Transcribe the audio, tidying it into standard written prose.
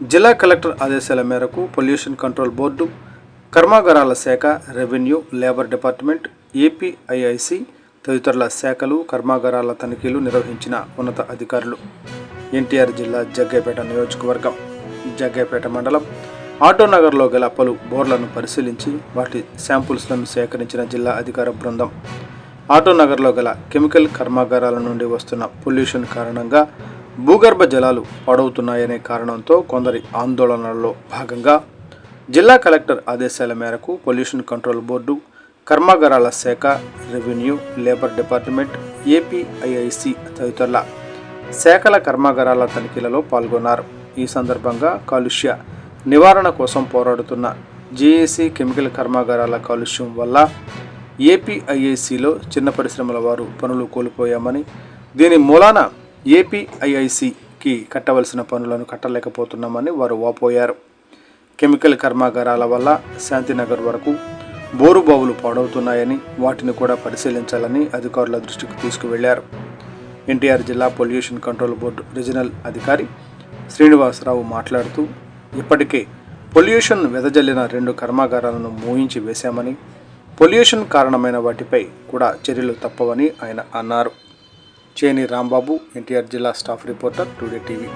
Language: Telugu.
జిల్లా కలెక్టర్ ఆదేశాల మేరకు పొల్యూషన్ కంట్రోల్ బోర్డు, కర్మాగారాల శాఖ, రెవెన్యూ, లేబర్ డిపార్ట్మెంట్, ఏపీఐఐసి తదితరుల శాఖలు కర్మాగారాల తనిఖీలు నిర్వహించిన ఉన్నత అధికారులు. ఎన్టీఆర్ జిల్లా జగ్గయ్యపేట నియోజకవర్గం జగ్గయ్యపేట మండలం ఆటోనగర్లో గల పలు బోర్లను పరిశీలించి వాటి శాంపుల్స్లను సేకరించిన జిల్లా అధికార బృందం ఆటోనగర్లో గల కెమికల్ కర్మాగారాల నుండి వస్తున్న పొల్యూషన్ కారణంగా భూగర్భ జలాలు పాడవుతున్నాయనే కారణంతో కొందరి ఆందోళనల్లో భాగంగా జిల్లా కలెక్టర్ ఆదేశాల మేరకు పొల్యూషన్ కంట్రోల్ బోర్డు, కర్మాగారాల శాఖ, రెవెన్యూ, లేబర్ డిపార్ట్మెంట్, ఏపీఐఐసి తదితరుల శాఖల కర్మాగారాల తనిఖీలలో పాల్గొన్నారు. ఈ సందర్భంగా కాలుష్య నివారణ కోసం పోరాడుతున్న జేఏసీ కెమికల్ కర్మాగారాల కాలుష్యం వల్ల ఏపీఐఐసిలో చిన్న పరిశ్రమల వారు పనులు కోల్పోయామని, దీని మూలాన ఏపీఐఐసికి కట్టవలసిన పనులను కట్టలేకపోతున్నామని వారు వాపోయారు. కెమికల్ కర్మాగారాల వల్ల శాంతినగర్ వరకు బోరుబావులు పాడవుతున్నాయని, వాటిని కూడా పరిశీలించాలని అధికారుల దృష్టికి తీసుకువెళ్లారు. ఎన్టీఆర్ జిల్లా పొల్యూషన్ కంట్రోల్ బోర్డు రీజనల్ అధికారి శ్రీనివాసరావు మాట్లాడుతూ, ఇప్పటికే పొల్యూషన్ వెదజల్లిన 2 కర్మాగారాలను మూయించి వేశామని, పొల్యూషన్ కారణమైన వాటిపై కూడా చర్యలు తప్పవని ఆయన అన్నారు. చేని రాంబాబు, ఎన్టీఆర్ జిల్లా స్టాఫ్ రిపోర్టర్, టుడే టీవీ.